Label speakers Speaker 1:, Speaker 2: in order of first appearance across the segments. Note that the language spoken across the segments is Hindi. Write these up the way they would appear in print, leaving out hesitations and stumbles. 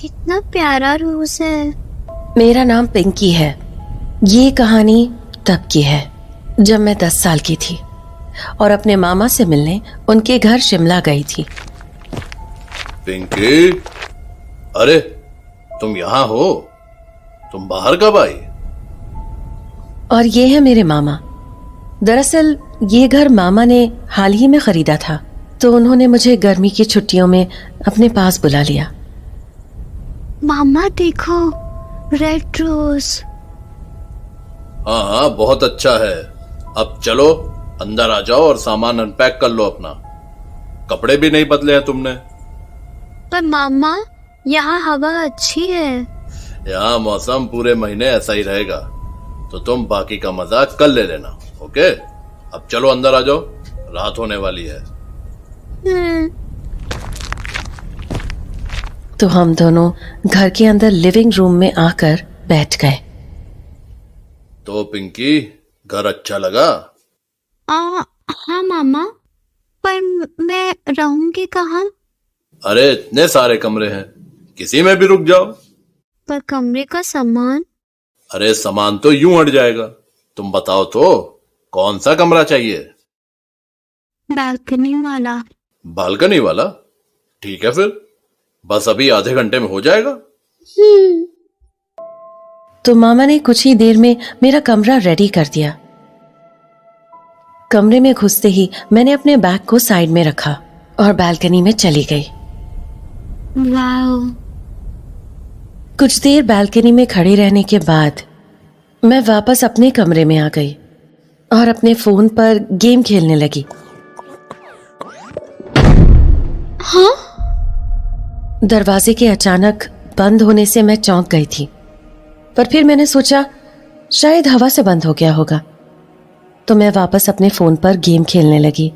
Speaker 1: कितना प्यारा रोज है।
Speaker 2: मेरा नाम पिंकी है। ये कहानी तब की है जब मैं 10 साल की थी और अपने मामा से मिलने उनके घर शिमला गई थी।
Speaker 3: पिंकी, अरे तुम यहाँ हो? तुम बाहर कब आई?
Speaker 2: और ये है मेरे मामा। दरअसल ये घर मामा ने हाल ही में खरीदा था, तो उन्होंने मुझे गर्मी की छुट्टियों में अपने पास बुला लिया।
Speaker 1: मामा देखो, रेड रोज।
Speaker 3: हाँ हाँ, बहुत अच्छा है। अब चलो अंदर आ जाओ और सामान अनपैक कर लो अपना। कपड़े भी नहीं बदले हैं तुमने।
Speaker 1: पर मामा, यहाँ हवा अच्छी है।
Speaker 3: यहाँ मौसम पूरे महीने ऐसा ही रहेगा, तो तुम बाकी का मजाक कल ले लेना। ओके, अब चलो अंदर आ जाओ, रात होने वाली है।
Speaker 2: तो हम दोनों घर के अंदर लिविंग रूम में आकर बैठ गए।
Speaker 3: तो पिंकी, घर अच्छा लगा?
Speaker 1: हाँ मामा, पर मैं रहूंगी कहाँ?
Speaker 3: अरे इतने सारे कमरे हैं, किसी में भी रुक जाओ।
Speaker 1: पर कमरे का सामान?
Speaker 3: अरे सामान तो यूं हट जाएगा। तुम बताओ तो कौन सा कमरा चाहिए?
Speaker 1: बालकनी वाला।
Speaker 3: बालकनी वाला? ठीक है फिर, बस अभी आधे घंटे में हो जाएगा।
Speaker 2: तो मामा ने कुछ ही देर में मेरा कमरा रेडी कर दिया। कमरे में घुसते ही मैंने अपने बैग को साइड में रखा और बालकनी में चली गई।
Speaker 1: वाओ।
Speaker 2: कुछ देर बालकनी में खड़े रहने के बाद मैं वापस अपने कमरे में आ गई और अपने फोन पर गेम खेलने लगी।
Speaker 1: हाँ?
Speaker 2: दरवाजे के अचानक बंद होने से मैं चौंक गई थी, पर फिर मैंने सोचा शायद हवा से बंद हो गया होगा, तो मैं वापस अपने फोन पर गेम खेलने लगी।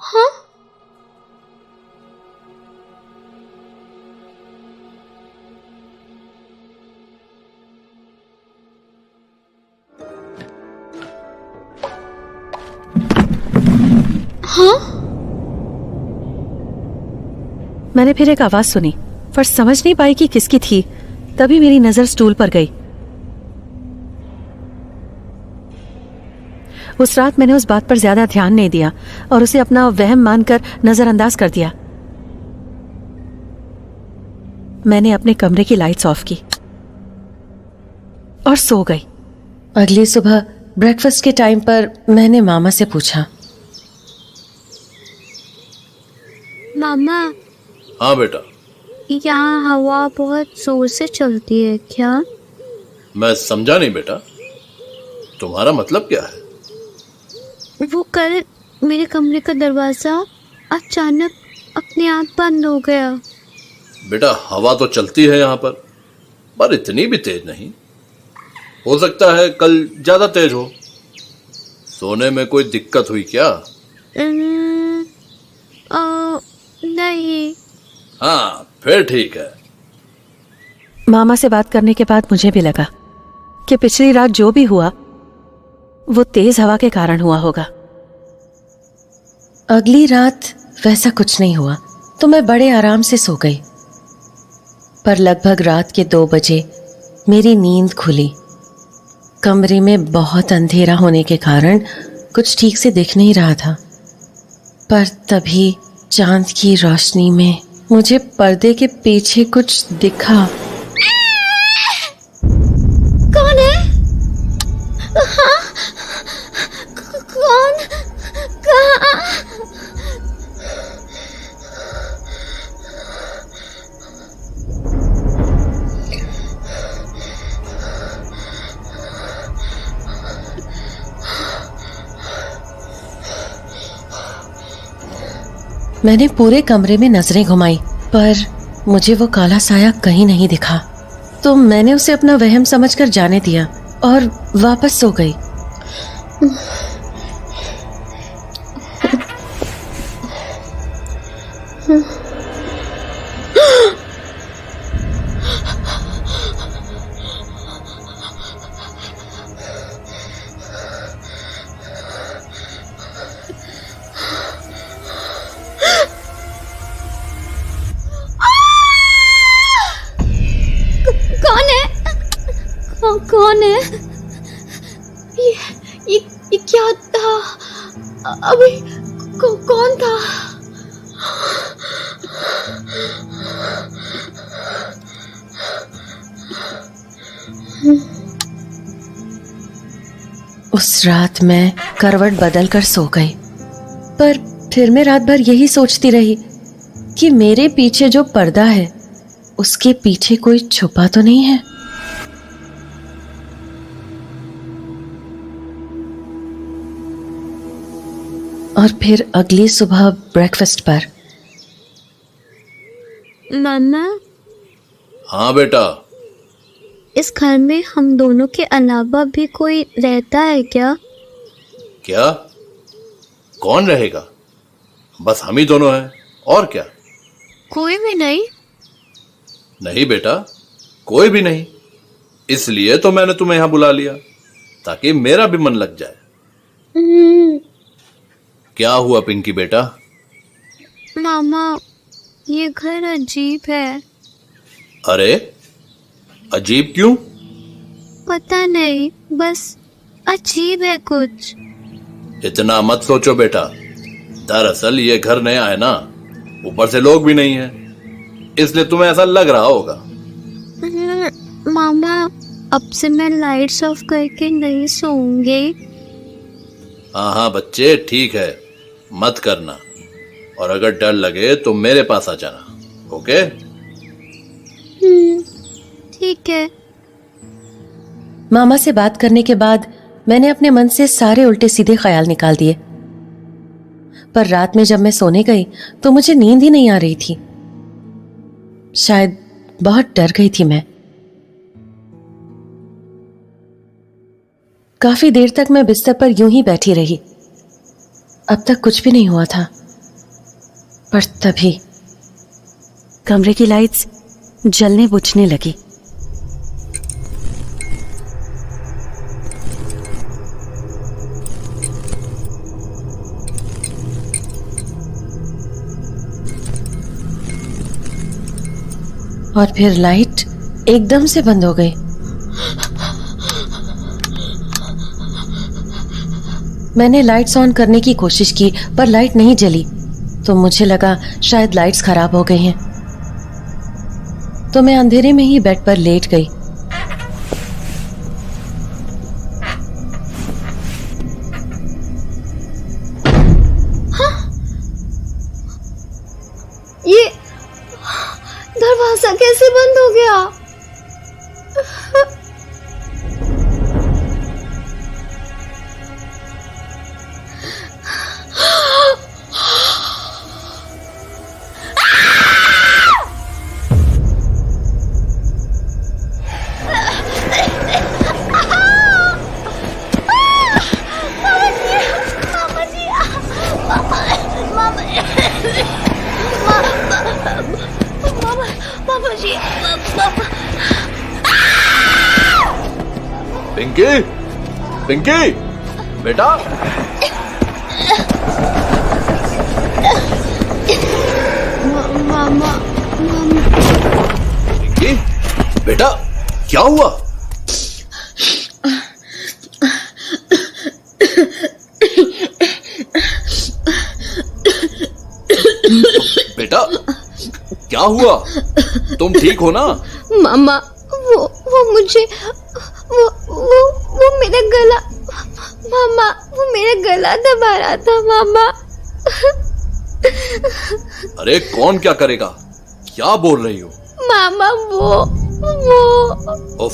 Speaker 1: हाँ? हाँ?
Speaker 4: मैंने फिर एक आवाज सुनी, पर समझ नहीं पाई कि किसकी थी। तभी मेरी नजर स्टूल पर गई। उस रात मैंने उस बात पर ज्यादा ध्यान नहीं दिया और उसे अपना वहम मानकर नजरअंदाज कर दिया। मैंने अपने कमरे की लाइट्स ऑफ की और सो गई।
Speaker 2: अगली सुबह ब्रेकफास्ट के टाइम पर मैंने मामा से पूछा,
Speaker 1: मामा,
Speaker 3: हाँ बेटा।
Speaker 1: यहाँ हवा बहुत जोर से चलती है क्या?
Speaker 3: मैं समझा नहीं बेटा, तुम्हारा मतलब क्या है?
Speaker 1: वो कल मेरे कमरे का दरवाजा अचानक अपने आप बंद हो गया।
Speaker 3: बेटा हवा तो चलती है यहाँ पर इतनी भी तेज नहीं। हो सकता है कल ज्यादा तेज हो। सोने में कोई दिक्कत हुई क्या?
Speaker 1: नहीं।
Speaker 3: हाँ फिर ठीक है।
Speaker 4: मामा से बात करने के बाद मुझे भी लगा कि पिछली रात जो भी हुआ वो तेज हवा के कारण हुआ होगा।
Speaker 2: अगली रात वैसा कुछ नहीं हुआ, तो मैं बड़े आराम से सो गई। पर लगभग रात के 2 बजे मेरी नींद खुली। कमरे में बहुत अंधेरा होने के कारण कुछ ठीक से दिख नहीं रहा था, पर तभी चांद की रोशनी में मुझे पर्दे के पीछे कुछ दिखा।
Speaker 1: कौन है? हाँ? कौन? कहाँ?
Speaker 2: मैंने पूरे कमरे में नजरें घुमाई, पर मुझे वो काला साया कहीं नहीं दिखा। तो मैंने उसे अपना वहम समझकर जाने दिया और वापस सो गई।
Speaker 1: अभी कौन था?
Speaker 2: उस रात मैं करवट बदल कर सो गई, पर फिर मैं रात भर यही सोचती रही कि मेरे पीछे जो पर्दा है उसके पीछे कोई छुपा तो नहीं है। और फिर अगली सुबह ब्रेकफास्ट पर।
Speaker 1: मामा,
Speaker 3: हाँ बेटा।
Speaker 1: इस घर में हम दोनों के अलावा भी कोई रहता है क्या?
Speaker 3: क्या? कौन रहेगा? बस हम ही दोनों हैं, और क्या?
Speaker 1: कोई भी नहीं?
Speaker 3: नहीं बेटा, कोई भी नहीं। इसलिए तो मैंने तुम्हें यहां बुला लिया, ताकि मेरा भी मन लग जाए। क्या हुआ पिंकी बेटा?
Speaker 1: मामा, ये घर अजीब है।
Speaker 3: अरे, अजीब क्यों?
Speaker 1: पता नहीं, बस अजीब है कुछ।
Speaker 3: इतना मत सोचो बेटा। दरअसल ये घर नया है ना, ऊपर से लोग भी नहीं है, इसलिए तुम्हें ऐसा लग रहा होगा।
Speaker 1: मामा, अब से मैं लाइट्स ऑफ करके नहीं सोऊंगी।
Speaker 3: हाँ हाँ बच्चे, ठीक है, मत करना। और अगर डर लगे तो मेरे पास आ जाना, ओके?
Speaker 1: ठीक है।
Speaker 2: मामा से बात करने के बाद मैंने अपने मन से सारे उल्टे सीधे ख्याल निकाल दिए, पर रात में जब मैं सोने गई तो मुझे नींद ही नहीं आ रही थी। शायद बहुत डर गई थी मैं। काफी देर तक मैं बिस्तर पर यूं ही बैठी रही। अब तक कुछ भी नहीं हुआ था, पर तभी
Speaker 4: कमरे की लाइट्स जलने बुझने लगी।
Speaker 2: और फिर लाइट एकदम से बंद हो गई। मैंने लाइट्स ऑन करने की कोशिश की, पर लाइट नहीं जली, तो मुझे लगा शायद लाइट्स खराब हो गई हैं। तो मैं अंधेरे में ही बेड पर लेट गई।
Speaker 1: ये दरवाजा कैसे बंद हो गया?
Speaker 3: पिंकी, पिंकी बेटा।
Speaker 1: मामा,
Speaker 3: पिंकी बेटा, क्या हुआ? बेटा, क्या हुआ? तुम ठीक हो ना?
Speaker 1: मामा, वो मुझे वो मेरा गला, मामा, वो मेरा गला दबा रहा था मामा।
Speaker 3: अरे कौन क्या करेगा? क्या बोल रही हो?
Speaker 1: मामा, वो
Speaker 3: ओह,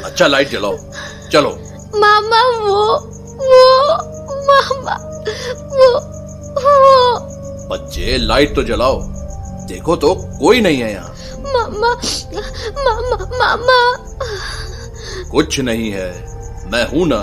Speaker 3: अच्छा लाइट जलाओ, चलो।
Speaker 1: मामा, मामा, वो
Speaker 3: बच्चे लाइट तो जलाओ, देखो तो कोई नहीं है यहाँ।
Speaker 1: मामा, मामा।
Speaker 3: कुछ नहीं है, मैं हूं ना,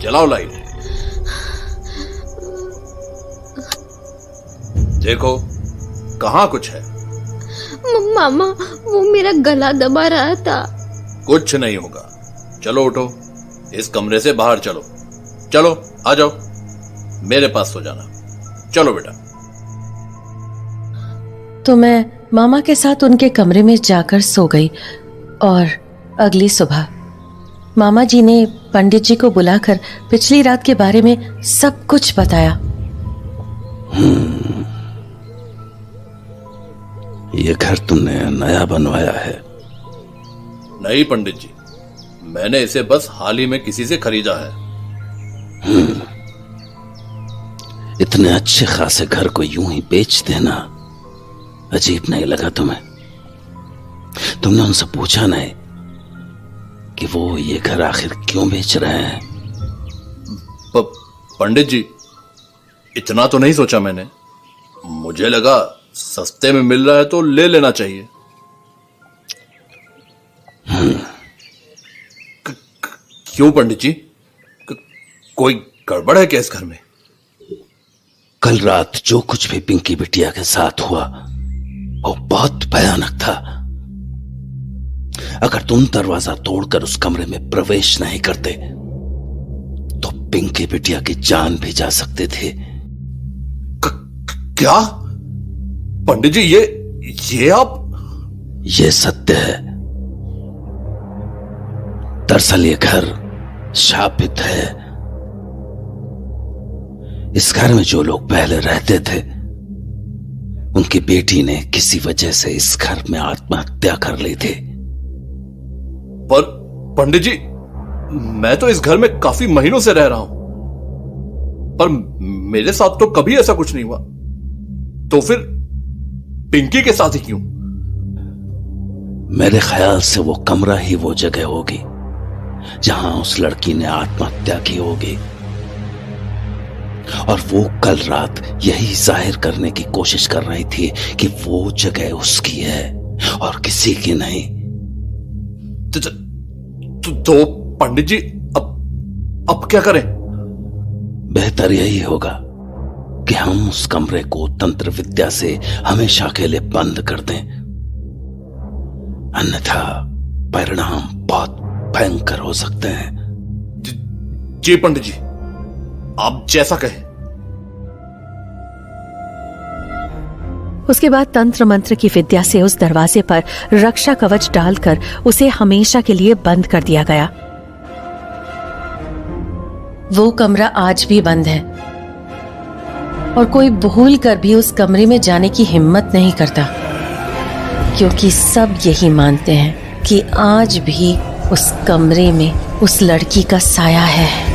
Speaker 3: जलाओ लाइट। देखो, कहाँ कुछ है?
Speaker 1: मामा, वो मेरा गला दबा रहा था।
Speaker 3: कुछ नहीं होगा, चलो उठो, इस कमरे से बाहर चलो। चलो आ जाओ, मेरे पास सो जाना। चलो बेटा।
Speaker 2: तो मैं मामा के साथ उनके कमरे में जाकर सो गई। और अगली सुबह मामा जी ने पंडित जी को बुलाकर पिछली रात के बारे में सब कुछ बताया।
Speaker 5: ये घर तुमने नया बनवाया है?
Speaker 3: नहीं पंडित जी, मैंने इसे बस हाल ही में किसी से खरीदा है।
Speaker 5: इतने अच्छे खासे घर को यूं ही बेच देना अजीब नहीं लगा तुम्हें? तुमने उनसे पूछा नहीं कि वो ये घर आखिर क्यों बेच रहे हैं?
Speaker 3: पंडित जी, इतना तो नहीं सोचा मैंने। मुझे लगा सस्ते में मिल रहा है तो ले लेना चाहिए। क्यों पंडित जी, कोई गड़बड़ है क्या इस घर में?
Speaker 5: कल रात जो कुछ भी पिंकी बिटिया के साथ हुआ वो बहुत भयानक था। अगर तुम दरवाजा तोड़कर उस कमरे में प्रवेश नहीं करते तो पिंकी बिटिया की जान भी जा सकते थे।
Speaker 3: क्या पंडित जी, ये आप?
Speaker 5: ये सत्य है। दरअसल ये घर शापित है। इस घर में जो लोग पहले रहते थे उनकी बेटी ने किसी वजह से इस घर में आत्महत्या कर ली थी।
Speaker 3: पर पंडित जी, मैं तो इस घर में काफी महीनों से रह रहा हूं, पर मेरे साथ तो कभी ऐसा कुछ नहीं हुआ। तो फिर पिंकी के साथ ही क्यों?
Speaker 5: मेरे ख्याल से वो कमरा ही वो जगह होगी जहां उस लड़की ने आत्महत्या की होगी, और वो कल रात यही जाहिर करने की कोशिश कर रही थी कि वो जगह उसकी है और किसी की नहीं।
Speaker 3: तो पंडित जी, अब क्या करें?
Speaker 5: बेहतर यही होगा कि हम उस कमरे को तंत्र विद्या से हमेशा के लिए बंद कर दें, अन्यथा परिणाम बहुत भयंकर हो सकते हैं।
Speaker 3: जी पंडित जी, आप जैसा कहें।
Speaker 4: उसके बाद तंत्र मंत्र की विद्या से उस दरवाजे पर रक्षा कवच डालकर उसे हमेशा के लिए बंद कर दिया गया।
Speaker 2: वो कमरा आज भी बंद है और कोई भूल कर भी उस कमरे में जाने की हिम्मत नहीं करता, क्योंकि सब यही मानते हैं कि आज भी उस कमरे में उस लड़की का साया है।